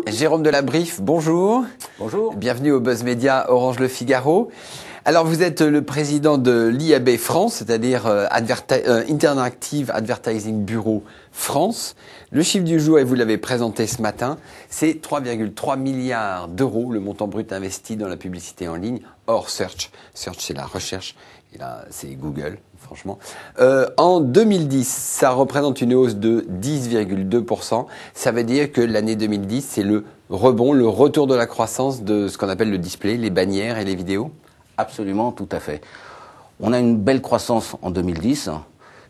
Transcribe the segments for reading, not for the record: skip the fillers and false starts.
Jérôme Delabrief, bonjour. Bonjour. Bienvenue au Buzz Media Orange Le Figaro. Alors vous êtes le président de l'IAB France, c'est-à-dire Interactive Advertising Bureau France. Le chiffre du jour, et vous l'avez présenté ce matin, c'est 3,3 milliards d'euros, le montant brut investi dans la publicité en ligne, hors search. Search, c'est la recherche, et là, c'est Google, franchement. En 2010, ça représente une hausse de 10,2%. Ça veut dire que l'année 2010, c'est le rebond, le retour de la croissance de ce qu'on appelle le display, les bannières et les vidéos? Absolument, tout à fait. On a une belle croissance en 2010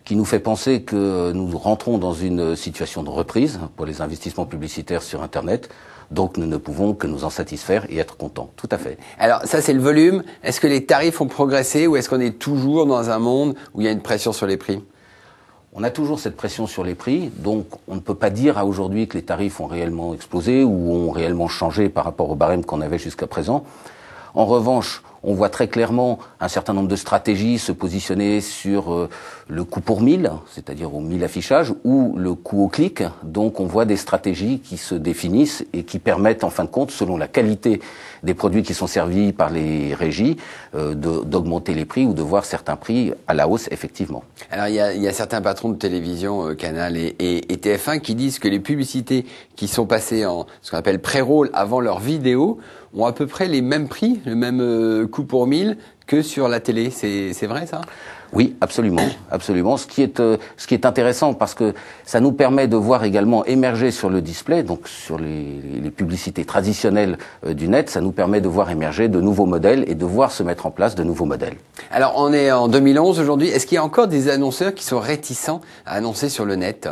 qui nous fait penser que nous rentrons dans une situation de reprise pour les investissements publicitaires sur Internet. Donc nous ne pouvons que nous en satisfaire et être contents. Tout à fait. Alors ça, c'est le volume. Est-ce que les tarifs ont progressé ou est-ce qu'on est toujours dans un monde où il y a une pression sur les prix? On a toujours cette pression sur les prix, donc on ne peut pas dire à aujourd'hui que les tarifs ont réellement explosé ou ont réellement changé par rapport au barème qu'on avait jusqu'à présent. En revanche, on voit très clairement un certain nombre de stratégies se positionner sur le coût pour 1000, c'est-à-dire au 1000 affichages, ou le coût au clic. Donc on voit des stratégies qui se définissent et qui permettent en fin de compte, selon la qualité des produits qui sont servis par les régies, d'augmenter les prix ou de voir certains prix à la hausse effectivement. Alors il y a certains patrons de télévision, Canal et TF1 qui disent que les publicités qui sont passées en ce qu'on appelle pré-roll avant leur vidéo ont à peu près les mêmes prix, le même coût pour 1000 que sur la télé. C'est vrai ça? Oui, absolument, absolument. Ce qui est intéressant parce que ça nous permet de voir également émerger sur le display, donc sur les publicités traditionnelles du net, ça nous permet de voir émerger de nouveaux modèles et de voir se mettre en place de nouveaux modèles. Alors on est en 2011 aujourd'hui. Est-ce qu'il y a encore des annonceurs qui sont réticents à annoncer sur le net?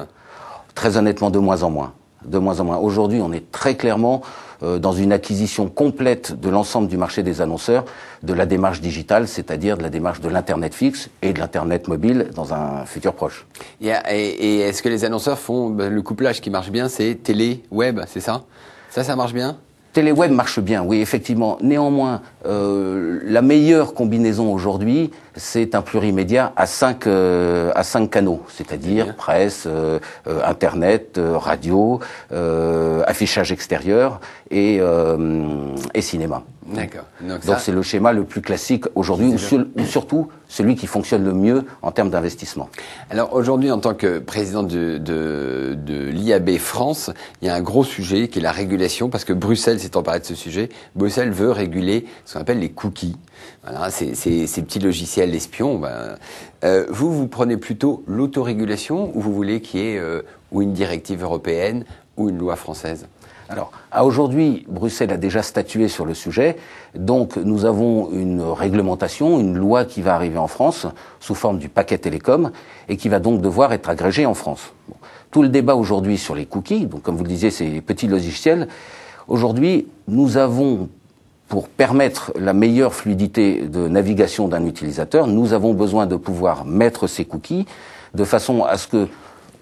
Très honnêtement, de moins en moins. De moins en moins. Aujourd'hui, on est très clairement dans une acquisition complète de l'ensemble du marché des annonceurs, de la démarche digitale, c'est-à-dire de la démarche de l'Internet fixe et de l'Internet mobile dans un futur proche. Et est-ce que les annonceurs font le couplage qui marche bien, c'est télé-web, c'est ça? Ça marche bien? Téléweb marche bien, oui, effectivement. Néanmoins, la meilleure combinaison aujourd'hui, c'est un plurimédia à 5 canaux, c'est-à-dire presse, Internet, radio, affichage extérieur et cinéma. D'accord. Donc c'est le schéma le plus classique aujourd'hui, ou surtout celui qui fonctionne le mieux en termes d'investissement. Alors aujourd'hui, en tant que président de l'IAB France, il y a un gros sujet qui est la régulation, parce que Bruxelles s'est emparé de ce sujet. Bruxelles veut réguler ce qu'on appelle les cookies. Voilà, ces petits logiciels espions. Vous prenez plutôt l'autorégulation ou vous voulez qu'il y ait ou une directive européenne ou une loi française? Alors, à aujourd'hui, Bruxelles a déjà statué sur le sujet, donc nous avons une réglementation, une loi qui va arriver en France sous forme du paquet télécom et qui va donc devoir être agrégée en France. Bon. Tout le débat aujourd'hui sur les cookies, donc comme vous le disiez, ces petits logiciels, aujourd'hui, nous avons, pour permettre la meilleure fluidité de navigation d'un utilisateur, nous avons besoin de pouvoir mettre ces cookies de façon à ce que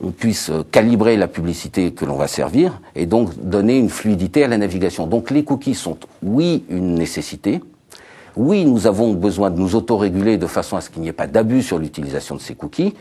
on puisse calibrer la publicité que l'on va servir et donc donner une fluidité à la navigation. Donc les cookies sont, oui, une nécessité. Oui, nous avons besoin de nous autoréguler de façon à ce qu'il n'y ait pas d'abus sur l'utilisation de ces cookies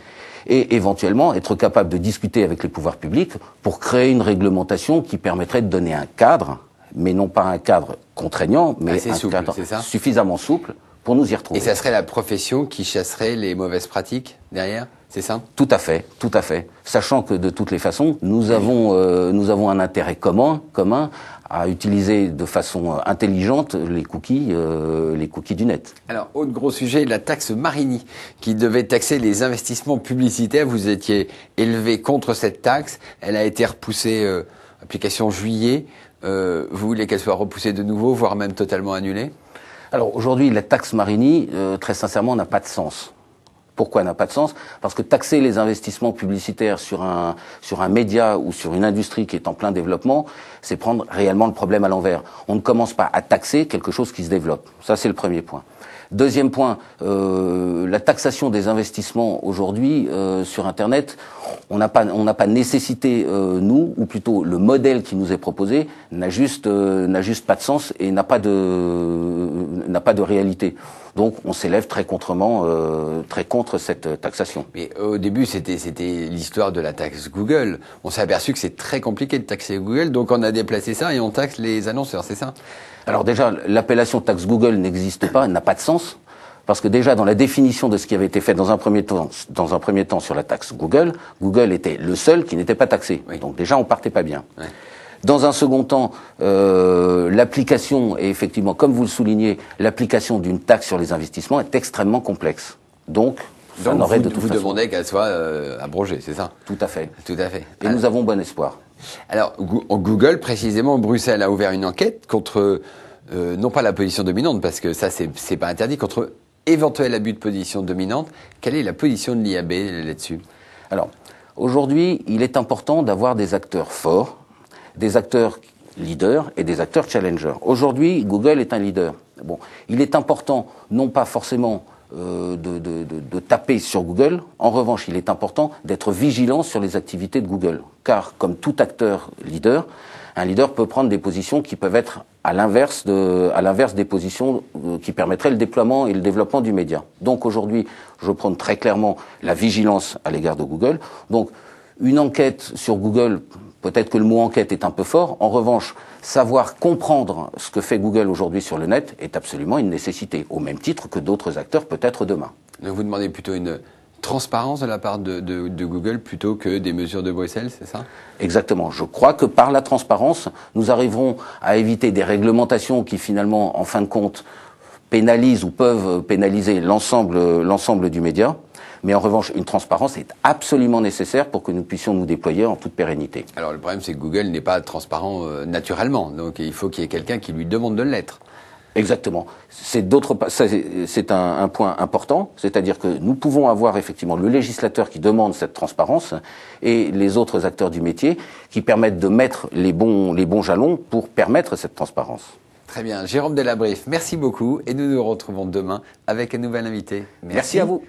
et éventuellement être capable de discuter avec les pouvoirs publics pour créer une réglementation qui permettrait de donner un cadre, mais non pas un cadre contraignant, mais un cadre suffisamment souple pour nous y retrouver. Et ça serait la profession qui chasserait les mauvaises pratiques derrière? C'est ça? Tout à fait, tout à fait. Sachant que de toutes les façons, nous avons un intérêt commun à utiliser de façon intelligente les cookies du net. Alors, autre gros sujet, la taxe Marini, qui devait taxer les investissements publicitaires. Vous étiez élevé contre cette taxe. Elle a été repoussée, application juillet. Vous voulez qu'elle soit repoussée de nouveau, voire même totalement annulée? Alors aujourd'hui, la taxe Marini, très sincèrement, n'a pas de sens. Pourquoi n'a pas de sens? Parce que taxer les investissements publicitaires sur un média ou sur une industrie qui est en plein développement, c'est prendre réellement le problème à l'envers. On ne commence pas à taxer quelque chose qui se développe. Ça, c'est le premier point. Deuxième point, la taxation des investissements aujourd'hui sur Internet, on n'a pas nécessité, nous, ou plutôt le modèle qui nous est proposé n'a juste pas de sens et n'a pas de réalité. Donc on s'élève très contre cette taxation. Mais au début, c'était l'histoire de la taxe Google. On s'est aperçu que c'est très compliqué de taxer Google, donc on a déplacé ça et on taxe les annonceurs, c'est ça? Alors déjà, l'appellation taxe Google n'existe pas, elle n'a pas de sens. Parce que déjà, dans la définition de ce qui avait été fait dans un premier temps sur la taxe Google, Google était le seul qui n'était pas taxé. Oui. Donc déjà, on partait pas bien. Ouais. Dans un second temps, l'application, et effectivement, comme vous le soulignez, l'application d'une taxe sur les investissements est extrêmement complexe. Donc ça n'aurait de toute façon... Vous demandez qu'elle soit abrogée, c'est ça? Tout à fait. Tout à fait. Et nous avons bon espoir. Alors, Google, précisément, Bruxelles a ouvert une enquête contre, non pas la position dominante, parce que ça, c'est pas interdit, contre éventuel abus de position dominante. Quelle est la position de l'IAB là-dessus? Alors, aujourd'hui, il est important d'avoir des acteurs forts, des acteurs leaders et des acteurs challengers. Aujourd'hui, Google est un leader. Bon, il est important, non pas forcément de taper sur Google. En revanche, il est important d'être vigilant sur les activités de Google. Car, comme tout acteur leader, un leader peut prendre des positions qui peuvent être à l'inverse des positions qui permettraient le déploiement et le développement du média. Donc aujourd'hui, je prône très clairement la vigilance à l'égard de Google. Donc, une enquête sur Google, peut-être que le mot enquête est un peu fort. En revanche, savoir comprendre ce que fait Google aujourd'hui sur le net est absolument une nécessité, au même titre que d'autres acteurs peut-être demain. Donc vous demandez plutôt une transparence de la part de Google plutôt que des mesures de Bruxelles, c'est ça? Exactement. Je crois que par la transparence, nous arriverons à éviter des réglementations qui finalement, en fin de compte, pénalisent ou peuvent pénaliser l'ensemble du média. Mais en revanche, une transparence est absolument nécessaire pour que nous puissions nous déployer en toute pérennité. Alors le problème, c'est que Google n'est pas transparent naturellement. Donc il faut qu'il y ait quelqu'un qui lui demande de l'être. Exactement. C'est un point important, c'est-à-dire que nous pouvons avoir effectivement le législateur qui demande cette transparence et les autres acteurs du métier qui permettent de mettre les bons jalons pour permettre cette transparence. Très bien. Jérôme Delabrief, merci beaucoup et nous nous retrouvons demain avec un nouvel invité. Merci à vous.